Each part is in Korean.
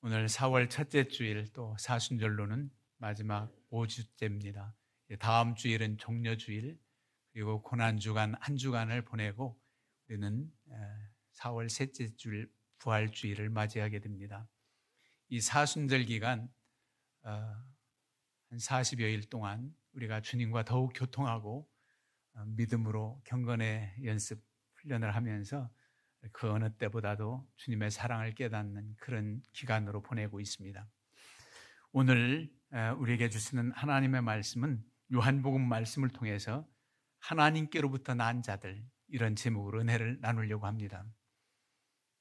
오늘 4월 첫째 주일 또 사순절로는 마지막 5주째입니다. 다음 주일은 종려주일 그리고 고난주간 한 주간을 보내고 우리는 4월 셋째 주일 부활주일을 맞이하게 됩니다. 이 사순절 기간 한 40여일 동안 우리가 주님과 더욱 교통하고 믿음으로 경건의 연습 훈련을 하면서 그 어느 때보다도 주님의 사랑을 깨닫는 그런 기간으로 보내고 있습니다. 오늘 우리에게 주시는 하나님의 말씀은 요한복음 말씀을 통해서 하나님께로부터 난 자들, 이런 제목으로 은혜를 나누려고 합니다.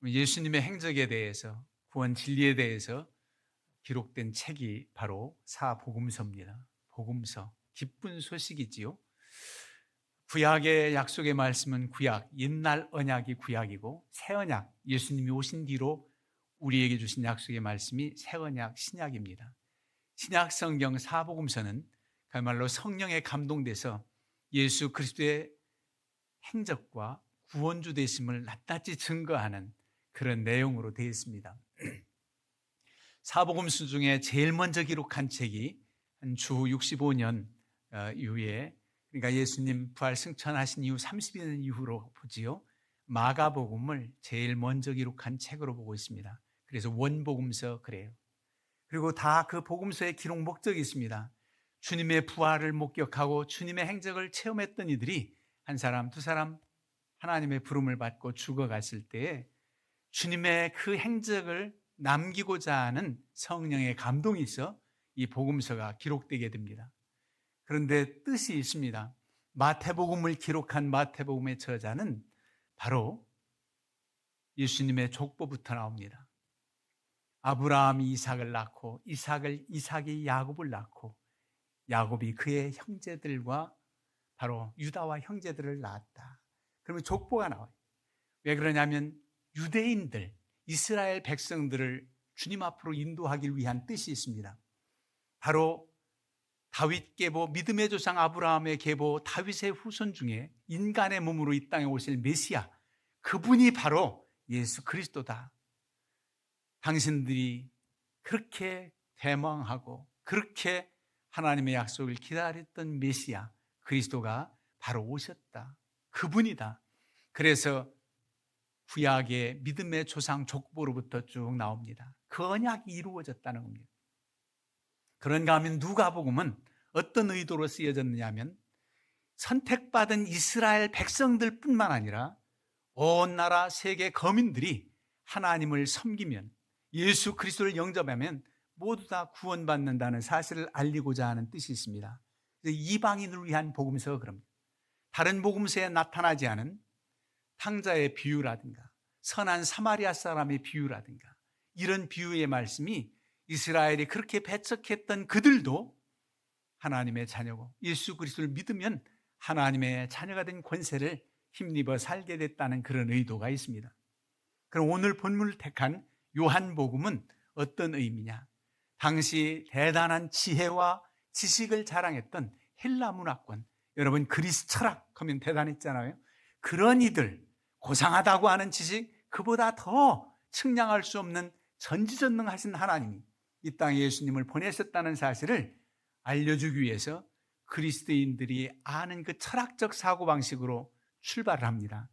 예수님의 행적에 대해서, 구원 진리에 대해서 기록된 책이 바로 사복음서입니다. 복음서, 기쁜 소식이지요. 구약의 약속의 말씀은 구약, 옛날 언약이 구약이고 새 언약, 예수님이 오신 뒤로 우리에게 주신 약속의 말씀이 새 언약, 신약입니다. 신약 성경 사복음서는 그야말로 성령에 감동돼서 예수 그리스도의 행적과 구원주 되심을 낱낱이 증거하는 그런 내용으로 되어 있습니다. 사복음서 중에 제일 먼저 기록한 책이 한 주 65년 이후에, 그러니까 예수님 부활 승천하신 이후 30년 이후로 보지요. 마가복음을 제일 먼저 기록한 책으로 보고 있습니다. 그래서 원복음서 그래요. 그리고 다 그 복음서의 기록 목적이 있습니다. 주님의 부활을 목격하고 주님의 행적을 체험했던 이들이 한 사람, 두 사람 하나님의 부름을 받고 죽어갔을 때에 주님의 그 행적을 남기고자 하는 성령의 감동이 있어 이 복음서가 기록되게 됩니다. 그런데 뜻이 있습니다. 마태복음을 기록한 마태복음의 저자는 바로 예수님의 족보부터 나옵니다. 아브라함이 이삭을 낳고 이삭이 야곱을 낳고 야곱이 그의 형제들과 바로 유다와 형제들을 낳았다. 그러면 족보가 나와요. 왜 그러냐면 유대인들, 이스라엘 백성들을 주님 앞으로 인도하기 위한 뜻이 있습니다. 바로 다윗 계보, 믿음의 조상 아브라함의 계보 다윗의 후손 중에 인간의 몸으로 이 땅에 오실 메시아, 그분이 바로 예수 그리스도다. 당신들이 그렇게 대망하고 그렇게 하나님의 약속을 기다렸던 메시아 그리스도가 바로 오셨다. 그분이다. 그래서 구약의 믿음의 조상 족보로부터 쭉 나옵니다. 그 언약이 이루어졌다는 겁니다. 그런가 하면 누가복음은 어떤 의도로 쓰여졌느냐 하면 선택받은 이스라엘 백성들 뿐만 아니라 온 나라 세계 거민들이 하나님을 섬기면, 예수 그리스도를 영접하면 모두 다 구원받는다는 사실을 알리고자 하는 뜻이 있습니다. 이방인을 위한 복음서가 그럽니다. 다른 복음서에 나타나지 않은 탕자의 비유라든가 선한 사마리아 사람의 비유라든가 이런 비유의 말씀이 이스라엘이 그렇게 배척했던 그들도 하나님의 자녀고 예수 그리스도를 믿으면 하나님의 자녀가 된 권세를 힘입어 살게 됐다는 그런 의도가 있습니다. 그럼 오늘 본문을 택한 요한복음은 어떤 의미냐? 당시 대단한 지혜와 지식을 자랑했던 헬라 문화권, 여러분 그리스 철학 하면 대단했잖아요. 그런 이들, 고상하다고 하는 지식, 그보다 더 측량할 수 없는 전지전능하신 하나님이 이 땅에 예수님을 보내셨다는 사실을 알려주기 위해서 그리스도인들이 아는 그 철학적 사고방식으로 출발을 합니다.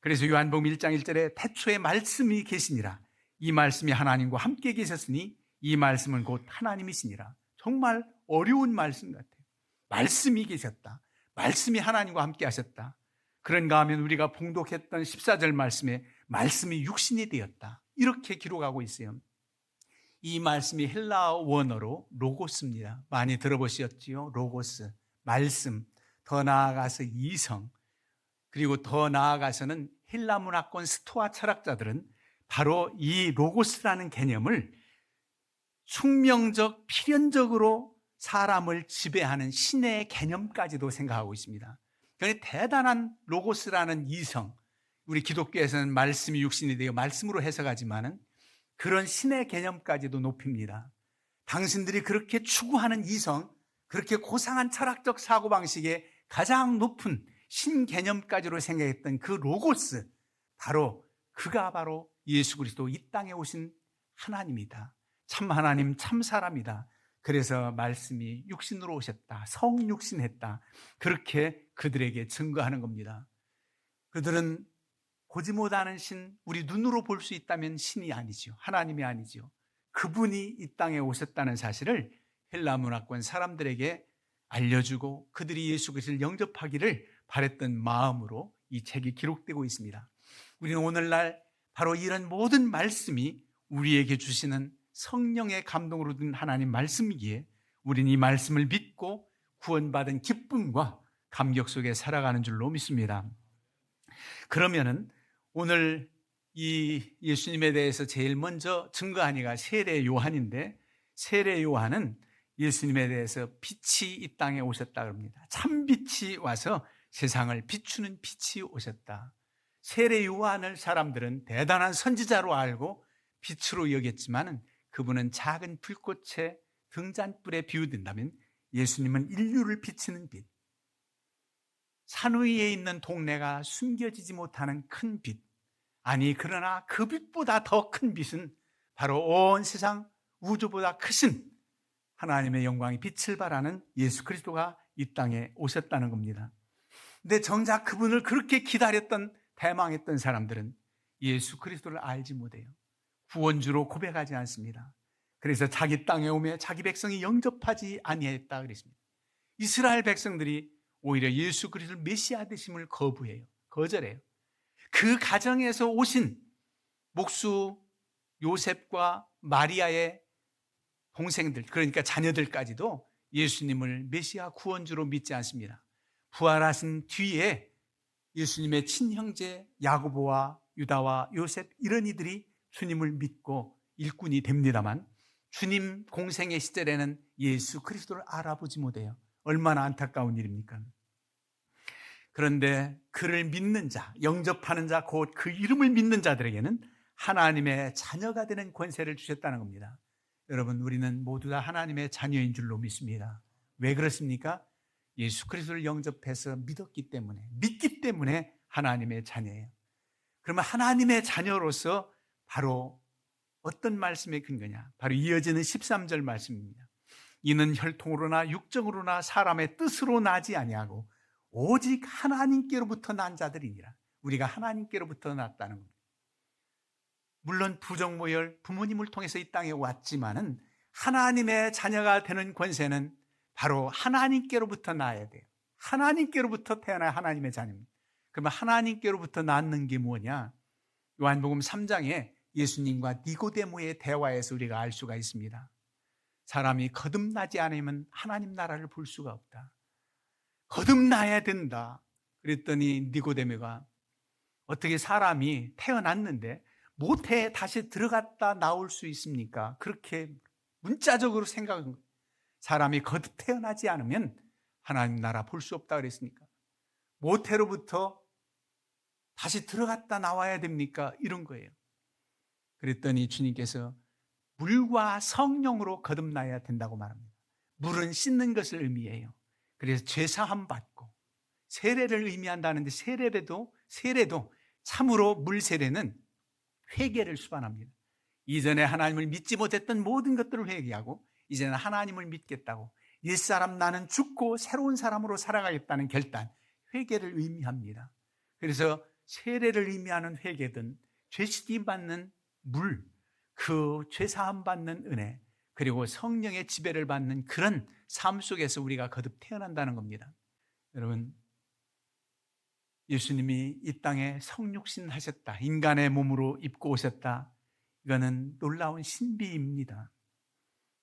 그래서 요한복음 1장 1절에 태초에 말씀이 계시니라, 이 말씀이 하나님과 함께 계셨으니 이 말씀은 곧 하나님이시니라. 정말 어려운 말씀 같아요. 말씀이 계셨다, 말씀이 하나님과 함께 하셨다. 그런가 하면 우리가 봉독했던 14절 말씀에 말씀이 육신이 되었다, 이렇게 기록하고 있어요. 이 말씀이 헬라어 원어로 로고스입니다. 많이 들어보셨지요? 로고스, 말씀, 더 나아가서 이성, 그리고 더 나아가서는 헬라 문화권 스토아 철학자들은 바로 이 로고스라는 개념을 숙명적, 필연적으로 사람을 지배하는 신의 개념까지도 생각하고 있습니다. 그러니까 대단한 로고스라는 이성, 우리 기독교에서는 말씀이 육신이 되어 말씀으로 해석하지만은 그런 신의 개념까지도 높입니다. 당신들이 그렇게 추구하는 이성, 그렇게 고상한 철학적 사고방식의 가장 높은 신 개념까지로 생각했던 그 로고스, 그가 바로 예수 그리스도 이 땅에 오신 하나님이다. 참 하나님, 참 사람이다. 그래서 말씀이 육신으로 오셨다. 성육신했다. 그렇게 그들에게 증거하는 겁니다. 그들은 보지 못하는 신, 우리 눈으로 볼 수 있다면 신이 아니죠. 하나님이 아니죠. 그분이 이 땅에 오셨다는 사실을 헬라 문화권 사람들에게 알려주고 그들이 예수 그리스도를 영접하기를 바랬던 마음으로 이 책이 기록되고 있습니다. 우리는 오늘날 바로 이런 모든 말씀이 우리에게 주시는 성령의 감동으로 든 하나님 말씀이기에 우리는 이 말씀을 믿고 구원받은 기쁨과 감격 속에 살아가는 줄로 믿습니다. 그러면은 오늘 이 예수님에 대해서 제일 먼저 증거한 이가 세례 요한인데, 세례 요한은 예수님에 대해서 빛이 이 땅에 오셨다 그럽니다. 참 빛이 와서 세상을 비추는 빛이 오셨다. 세례 요한을 사람들은 대단한 선지자로 알고 빛으로 여겼지만 그분은 작은 불꽃의 등잔불에 비유된다면 예수님은 인류를 비추는 빛, 산 위에 있는 동네가 숨겨지지 못하는 큰 빛, 아니 그러나 그 빛보다 더 큰 빛은 바로 온 세상 우주보다 크신 하나님의 영광의 빛을 발하는 예수 그리스도가 이 땅에 오셨다는 겁니다. 근데 정작 그분을 그렇게 기다렸던, 대망했던 사람들은 예수 그리스도를 알지 못해요. 구원주로 고백하지 않습니다. 그래서 자기 땅에 오며 자기 백성이 영접하지 아니했다 그랬습니다. 이스라엘 백성들이 오히려 예수 그리스도를 메시아 되심을 거부해요. 거절해요. 그 가정에서 오신 목수 요셉과 마리아의 동생들, 그러니까 자녀들까지도 예수님을 메시아 구원주로 믿지 않습니다. 부활하신 뒤에 예수님의 친형제 야고보와 유다와 요셉, 이런 이들이 주님을 믿고 일꾼이 됩니다만 주님 공생의 시절에는 예수 그리스도를 알아보지 못해요. 얼마나 안타까운 일입니까? 그런데 그를 믿는 자, 영접하는 자, 곧 그 이름을 믿는 자들에게는 하나님의 자녀가 되는 권세를 주셨다는 겁니다. 여러분, 우리는 모두 다 하나님의 자녀인 줄로 믿습니다. 왜 그렇습니까? 예수 그리스도를 영접해서 믿었기 때문에, 믿기 때문에 하나님의 자녀예요. 그러면 하나님의 자녀로서 바로 어떤 말씀의 근거냐? 바로 이어지는 13절 말씀입니다. 이는 혈통으로나 육정으로나 사람의 뜻으로 나지 아니하고 오직 하나님께로부터 난 자들이니라. 우리가 하나님께로부터 났다는 겁니다. 물론 부정모열 부모님을 통해서 이 땅에 왔지만은 하나님의 자녀가 되는 권세는 바로 하나님께로부터 나야 돼요. 하나님께로부터 태어나야 하나님의 자녀입니다. 그러면 하나님께로부터 낳는 게 뭐냐? 요한복음 3장에 예수님과 니고데모의 대화에서 우리가 알 수가 있습니다. 사람이 거듭나지 않으면 하나님 나라를 볼 수가 없다. 거듭나야 된다. 그랬더니 니고데모가 어떻게 사람이 태어났는데 모태에 다시 들어갔다 나올 수 있습니까? 그렇게 문자적으로 생각한 거예요. 사람이 거듭 태어나지 않으면 하나님 나라 볼 수 없다 그랬으니까 모태로부터 다시 들어갔다 나와야 됩니까? 이런 거예요. 그랬더니 주님께서 물과 성령으로 거듭나야 된다고 말합니다. 물은 씻는 것을 의미해요. 그래서 죄사함 받고 세례를 의미한다는데 세례도 참으로 물 세례는 회개를 수반합니다. 이전에 하나님을 믿지 못했던 모든 것들을 회개하고 이제는 하나님을 믿겠다고 옛사람 나는 죽고 새로운 사람으로 살아가겠다는 결단, 회개를 의미합니다. 그래서 세례를 의미하는 회개든 죄씻임 받는 물, 그 죄사함 받는 은혜, 그리고 성령의 지배를 받는 그런 삶 속에서 우리가 거듭 태어난다는 겁니다. 여러분, 예수님이 이 땅에 성육신 하셨다, 인간의 몸으로 입고 오셨다, 이거는 놀라운 신비입니다.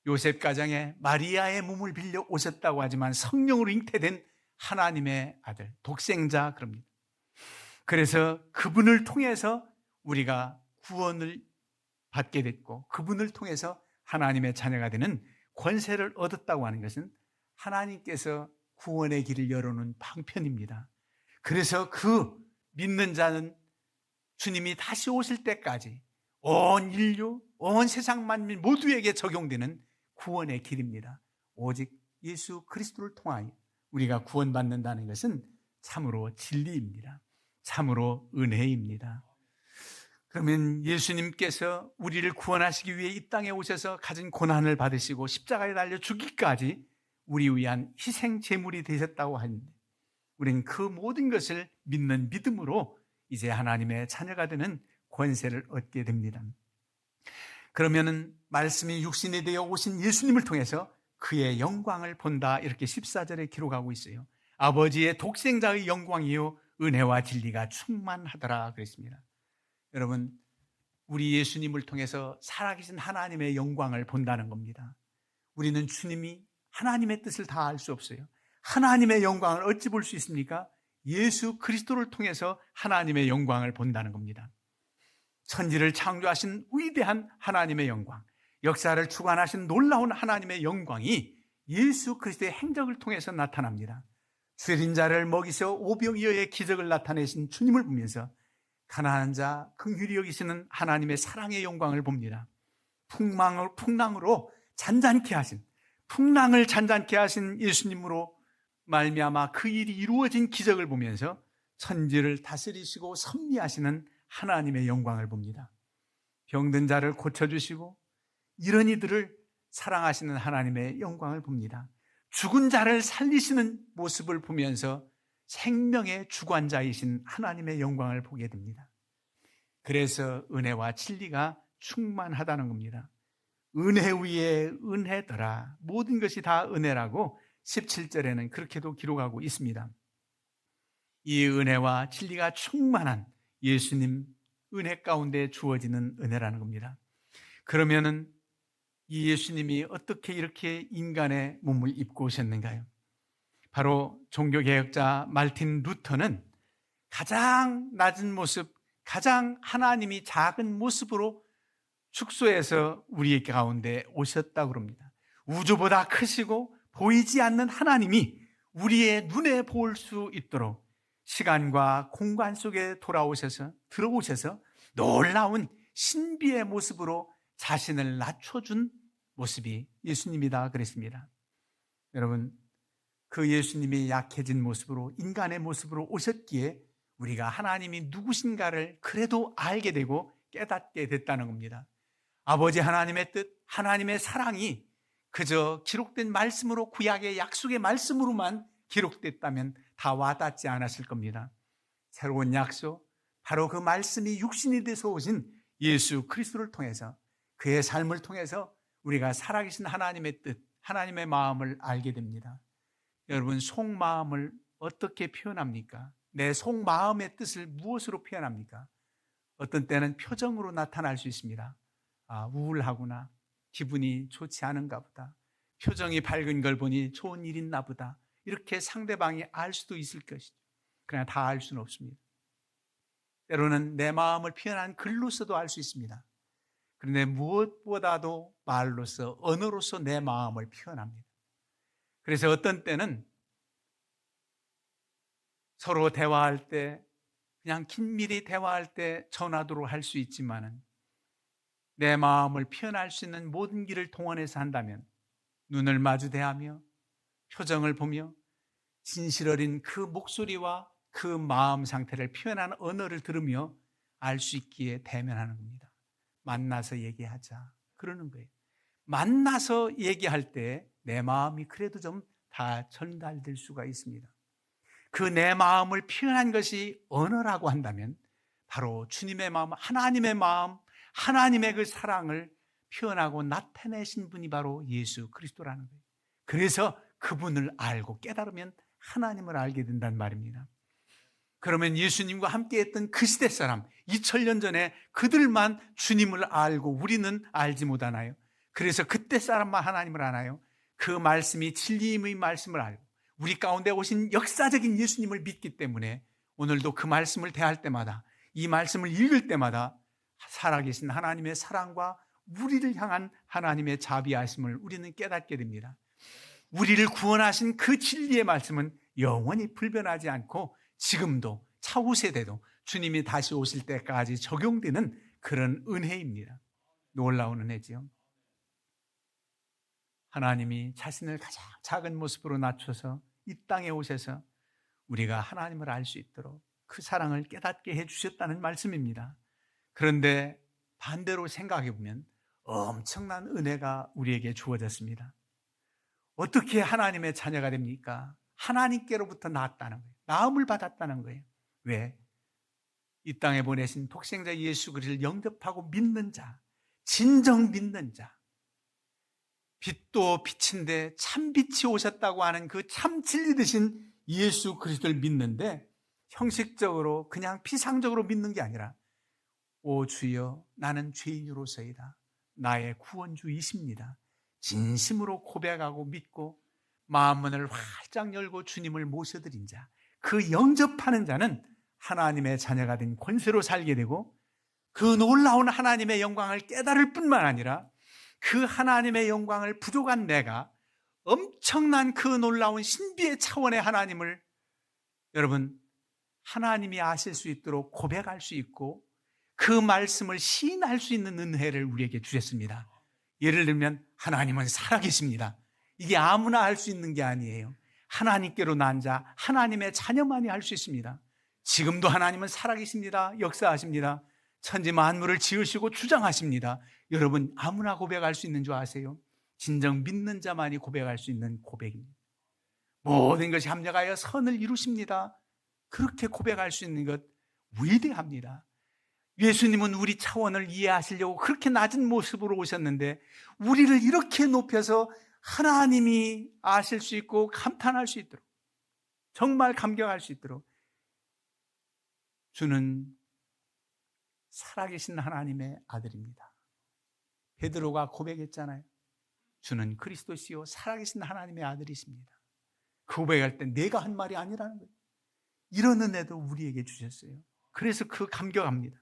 요셉 가정에 마리아의 몸을 빌려 오셨다고 하지만 성령으로 잉태된 하나님의 아들, 독생자 그럽니다. 그래서 그분을 통해서 우리가 구원을 받게 됐고 그분을 통해서 하나님의 자녀가 되는 권세를 얻었다고 하는 것은 하나님께서 구원의 길을 열어놓은 방편입니다. 그래서 그 믿는 자는 주님이 다시 오실 때까지 온 인류, 온 세상 만민 모두에게 적용되는 구원의 길입니다. 오직 예수 그리스도를 통하여 우리가 구원받는다는 것은 참으로 진리입니다. 참으로 은혜입니다. 그러면 예수님께서 우리를 구원하시기 위해 이 땅에 오셔서 가진 고난을 받으시고 십자가에 달려 죽기까지 우리 위한 희생 제물이 되셨다고 하는데, 우리는 그 모든 것을 믿는 믿음으로 이제 하나님의 자녀가 되는 권세를 얻게 됩니다. 그러면은 말씀이 육신이 되어 오신 예수님을 통해서 그의 영광을 본다, 이렇게 14절에 기록하고 있어요. 아버지의 독생자의 영광이요 은혜와 진리가 충만하더라 그랬습니다. 여러분, 우리 예수님을 통해서 살아계신 하나님의 영광을 본다는 겁니다. 우리는 주님이 하나님의 뜻을 다 알 수 없어요. 하나님의 영광을 어찌 볼 수 있습니까? 예수 그리스도를 통해서 하나님의 영광을 본다는 겁니다. 천지를 창조하신 위대한 하나님의 영광, 역사를 주관하신 놀라운 하나님의 영광이 예수 그리스도의 행적을 통해서 나타납니다. 줄인 자를 먹이서 오병이어의 기적을 나타내신 주님을 보면서 가난한 자 긍휼히 여기시는 하나님의 사랑의 영광을 봅니다. 풍랑으로 잔잔케 하신, 풍랑을 잔잔케 하신 예수님으로 말미암아 그 일이 이루어진 기적을 보면서 천지를 다스리시고 섭리하시는 하나님의 영광을 봅니다. 병든 자를 고쳐주시고 이런 이들을 사랑하시는 하나님의 영광을 봅니다. 죽은 자를 살리시는 모습을 보면서 생명의 주관자이신 하나님의 영광을 보게 됩니다. 그래서 은혜와 진리가 충만하다는 겁니다. 은혜 위에 은혜더라. 모든 것이 다 은혜라고 17절에는 그렇게도 기록하고 있습니다. 이 은혜와 진리가 충만한 예수님 은혜 가운데 주어지는 은혜라는 겁니다. 그러면은 이 예수님이 어떻게 이렇게 인간의 몸을 입고 오셨는가요? 바로 종교개혁자 말틴 루터는 가장 낮은 모습, 가장 하나님이 작은 모습으로 축소해서 우리 가운데 오셨다고 합니다. 우주보다 크시고 보이지 않는 하나님이 우리의 눈에 보일 수 있도록 시간과 공간 속에 들어오셔서 놀라운 신비의 모습으로 자신을 낮춰준 모습이 예수님이다 그랬습니다. 여러분, 그 예수님이 약해진 모습으로, 인간의 모습으로 오셨기에 우리가 하나님이 누구신가를 그래도 알게 되고 깨닫게 됐다는 겁니다. 아버지 하나님의 뜻, 하나님의 사랑이 그저 기록된 말씀으로, 구약의 약속의 말씀으로만 기록됐다면 다 와닿지 않았을 겁니다. 새로운 약속, 바로 그 말씀이 육신이 돼서 오신 예수 그리스도를 통해서, 그의 삶을 통해서 우리가 살아계신 하나님의 뜻, 하나님의 마음을 알게 됩니다. 여러분, 속마음을 어떻게 표현합니까? 내 속마음의 뜻을 무엇으로 표현합니까? 어떤 때는 표정으로 나타날 수 있습니다. 우울하구나, 기분이 좋지 않은가 보다, 표정이 밝은 걸 보니 좋은 일 있나 보다, 이렇게 상대방이 알 수도 있을 것이죠. 그러나 다 알 수는 없습니다. 때로는 내 마음을 표현한 글로서도 알 수 있습니다. 그런데 무엇보다도 말로서, 언어로서 내 마음을 표현합니다. 그래서 어떤 때는 서로 대화할 때, 그냥 긴밀히 대화할 때 전화도로 할 수 있지만은 내 마음을 표현할 수 있는 모든 길을 동원해서 한다면 눈을 마주 대하며 표정을 보며 진실 어린 그 목소리와 그 마음 상태를 표현하는 언어를 들으며 알 수 있기에 대면하는 겁니다. 만나서 얘기하자 그러는 거예요. 만나서 얘기할 때 내 마음이 그래도 좀 다 전달될 수가 있습니다. 그 내 마음을 표현한 것이 언어라고 한다면 바로 주님의 마음, 하나님의 마음, 하나님의 그 사랑을 표현하고 나타내신 분이 바로 예수 그리스도라는 거예요. 그래서 그분을 알고 깨달으면 하나님을 알게 된단 말입니다. 그러면 예수님과 함께 했던 그 시대 사람, 2000년 전에 그들만 주님을 알고 우리는 알지 못하나요? 그래서 그때 사람만 하나님을 아나요? 그 말씀이 진리의 말씀을 알고 우리 가운데 오신 역사적인 예수님을 믿기 때문에 오늘도 그 말씀을 대할 때마다, 이 말씀을 읽을 때마다 살아계신 하나님의 사랑과 우리를 향한 하나님의 자비하심을 우리는 깨닫게 됩니다. 우리를 구원하신 그 진리의 말씀은 영원히 불변하지 않고 지금도 차후 세대도 주님이 다시 오실 때까지 적용되는 그런 은혜입니다. 놀라운 은혜지요. 하나님이 자신을 가장 작은 모습으로 낮춰서 이 땅에 오셔서 우리가 하나님을 알 수 있도록 그 사랑을 깨닫게 해주셨다는 말씀입니다. 그런데 반대로 생각해 보면 엄청난 은혜가 우리에게 주어졌습니다. 어떻게 하나님의 자녀가 됩니까? 하나님께로부터 낳았다는 거예요. 낳음을 받았다는 거예요. 왜? 이 땅에 보내신 독생자 예수 그리스도를 영접하고 믿는 자, 진정 믿는 자, 빛도 빛인데 참 빛이 오셨다고 하는 그 참 진리 되신 예수 그리스도를 믿는데, 형식적으로 그냥 피상적으로 믿는 게 아니라 오 주여 나는 죄인으로서이다, 나의 구원주이십니다, 진심으로 고백하고 믿고 마음문을 활짝 열고 주님을 모셔드린 자, 그 영접하는 자는 하나님의 자녀가 된 권세로 살게 되고, 그 놀라운 하나님의 영광을 깨달을 뿐만 아니라 그 하나님의 영광을 부족한 내가 엄청난 그 놀라운 신비의 차원의 하나님을 여러분 하나님이 아실 수 있도록 고백할 수 있고 그 말씀을 시인할 수 있는 은혜를 우리에게 주셨습니다. 예를 들면 하나님은 살아계십니다. 이게 아무나 할 수 있는 게 아니에요. 하나님께로 난 자, 하나님의 자녀만이 할 수 있습니다. 지금도 하나님은 살아계십니다. 역사하십니다. 천지 만물을 지으시고 주장하십니다. 여러분 아무나 고백할 수 있는 줄 아세요? 진정 믿는 자만이 고백할 수 있는 고백입니다. 모든 것이 합력하여 선을 이루십니다. 그렇게 고백할 수 있는 것 위대합니다. 예수님은 우리 차원을 이해하시려고 그렇게 낮은 모습으로 오셨는데 우리를 이렇게 높여서 하나님이 아실 수 있고 감탄할 수 있도록, 정말 감격할 수 있도록 주는 살아계신 하나님의 아들입니다. 베드로가 고백했잖아요. 주는 그리스도시요 살아계신 하나님의 아들이십니다. 그 고백할 때 내가 한 말이 아니라는 거예요. 이런 은혜도 우리에게 주셨어요. 그래서 그 감격합니다.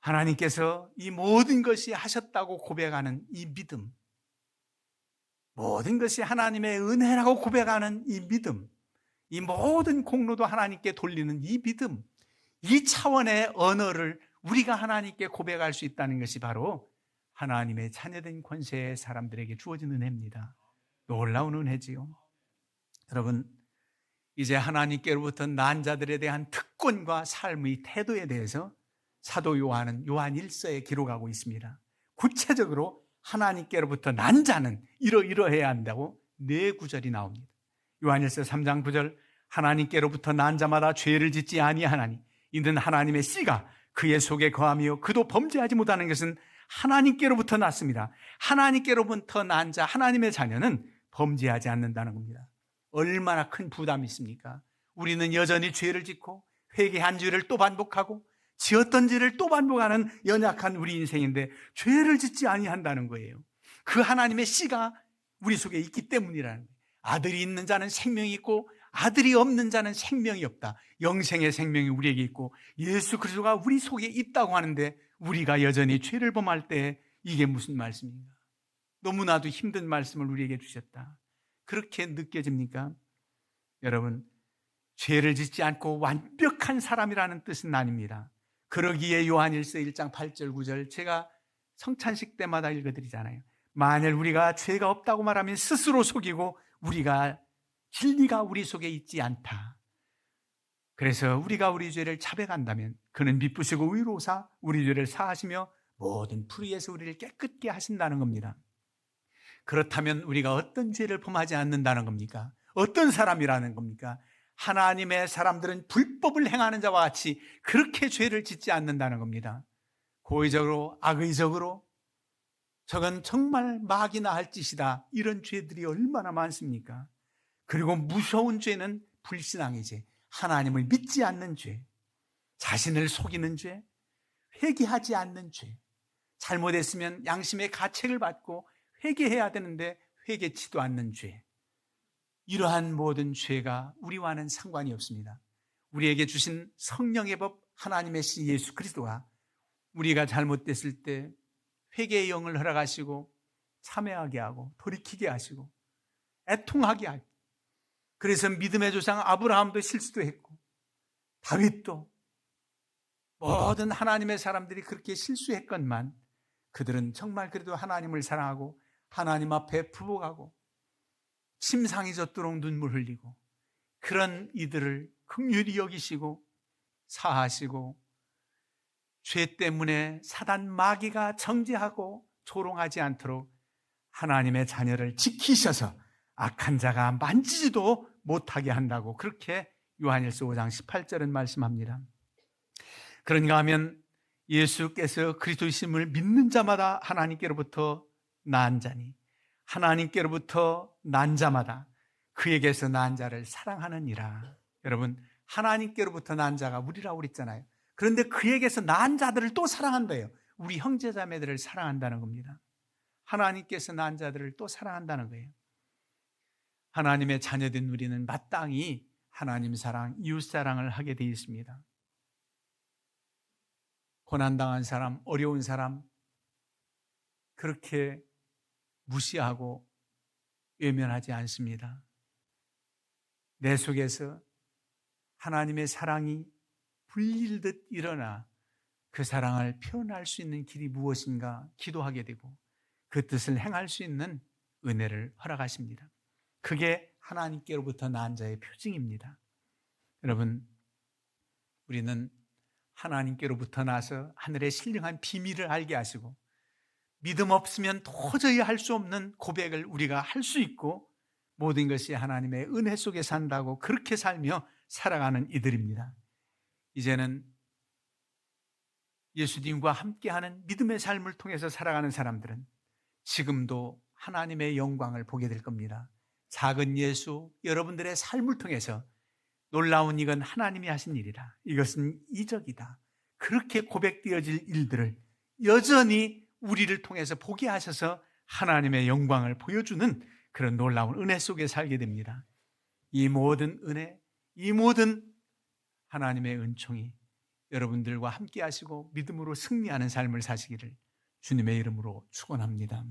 하나님께서 이 모든 것이 하셨다고 고백하는 이 믿음, 모든 것이 하나님의 은혜라고 고백하는 이 믿음, 이 모든 공로도 하나님께 돌리는 이 믿음, 이 차원의 언어를 우리가 하나님께 고백할 수 있다는 것이 바로 하나님의 자녀된 권세의 사람들에게 주어진 은혜입니다. 놀라운 은혜지요. 여러분, 이제 하나님께로부터 난 자들에 대한 특권과 삶의 태도에 대해서 사도 요한은 요한 1서에 기록하고 있습니다. 구체적으로 하나님께로부터 난 자는 이러이러해야 한다고 4구절이 나옵니다. 요한 1서 3장 9절, 하나님께로부터 난 자마다 죄를 짓지 아니하나니 이는 하나님의 씨가 그의 속에 거하며 그도 범죄하지 못하는 것은 하나님께로부터 났습니다. 하나님께로부터 난 자, 하나님의 자녀는 범죄하지 않는다는 겁니다. 얼마나 큰 부담이 있습니까? 우리는 여전히 죄를 짓고 회개한 죄를 또 반복하고 지었던 죄를 또 반복하는 연약한 우리 인생인데 죄를 짓지 아니한다는 거예요. 그 하나님의 씨가 우리 속에 있기 때문이라는 거예요. 아들이 있는 자는 생명이 있고 아들이 없는 자는 생명이 없다. 영생의 생명이 우리에게 있고 예수 그리스도가 우리 속에 있다고 하는데 우리가 여전히 죄를 범할 때 이게 무슨 말씀인가? 너무나도 힘든 말씀을 우리에게 주셨다. 그렇게 느껴집니까? 여러분, 죄를 짓지 않고 완벽한 사람이라는 뜻은 아닙니다. 그러기에 요한일서 1장 8절 9절 제가 성찬식 때마다 읽어드리잖아요. 만일 우리가 죄가 없다고 말하면 스스로 속이고 우리가 진리가 우리 속에 있지 않다. 그래서 우리가 우리 죄를 자백한다면 그는 미쁘시고 의로우사 우리 죄를 사하시며 모든 불의에서 우리를 깨끗게 하신다는 겁니다. 그렇다면 우리가 어떤 죄를 범하지 않는다는 겁니까? 어떤 사람이라는 겁니까? 하나님의 사람들은 불법을 행하는 자와 같이 그렇게 죄를 짓지 않는다는 겁니다. 고의적으로, 악의적으로 저건 정말 막이나 할 짓이다. 이런 죄들이 얼마나 많습니까? 그리고 무서운 죄는 불신앙의 죄, 하나님을 믿지 않는 죄, 자신을 속이는 죄, 회개하지 않는 죄, 잘못했으면 양심의 가책을 받고 회개해야 되는데 회개치도 않는 죄, 이러한 모든 죄가 우리와는 상관이 없습니다. 우리에게 주신 성령의 법 하나님의 씨 예수 그리스도가 우리가 잘못됐을 때 회개의 영을 허락하시고 참회하게 하고 돌이키게 하시고 애통하게 하고, 그래서 믿음의 조상 아브라함도 실수도 했고 다윗도 모든 하나님의 사람들이 그렇게 실수했건만 그들은 정말 그래도 하나님을 사랑하고 하나님 앞에 부복하고 침상이 젖도록 눈물 흘리고 그런 이들을 긍휼히 여기시고 사하시고 죄 때문에 사단 마귀가 정죄하고 조롱하지 않도록 하나님의 자녀를 지키셔서 악한 자가 만지지도 못하게 한다고 그렇게 요한일서 5장 18절은 말씀합니다. 그런가 하면 예수께서 그리스도이심을 믿는 자마다 하나님께로부터 난 자니 하나님께로부터 난 자마다 그에게서 난 자를 사랑하느니라. 여러분, 하나님께로부터 난 자가 우리라고 그랬잖아요. 그런데 그에게서 난 자들을 또 사랑한대요. 우리 형제자매들을 사랑한다는 겁니다. 하나님께서 난 자들을 또 사랑한다는 거예요. 하나님의 자녀된 우리는 마땅히 하나님 사랑, 이웃 사랑을 하게 되어 있습니다. 고난당한 사람, 어려운 사람 그렇게 무시하고 외면하지 않습니다. 내 속에서 하나님의 사랑이 불릴듯 일어나 그 사랑을 표현할 수 있는 길이 무엇인가 기도하게 되고 그 뜻을 행할 수 있는 은혜를 허락하십니다. 그게 하나님께로부터 난 자의 표징입니다. 여러분, 우리는 하나님께로부터 나서 하늘의 신령한 비밀을 알게 하시고 믿음 없으면 도저히 할 수 없는 고백을 우리가 할 수 있고 모든 것이 하나님의 은혜 속에 산다고 그렇게 살며 살아가는 이들입니다. 이제는 예수님과 함께하는 믿음의 삶을 통해서 살아가는 사람들은 지금도 하나님의 영광을 보게 될 겁니다. 작은 예수, 여러분들의 삶을 통해서 놀라운 이건 하나님이 하신 일이다. 이것은 이적이다. 그렇게 고백되어질 일들을 여전히 우리를 통해서 보게 하셔서 하나님의 영광을 보여주는 그런 놀라운 은혜 속에 살게 됩니다. 이 모든 은혜, 이 모든 하나님의 은총이 여러분들과 함께 하시고 믿음으로 승리하는 삶을 사시기를 주님의 이름으로 축원합니다.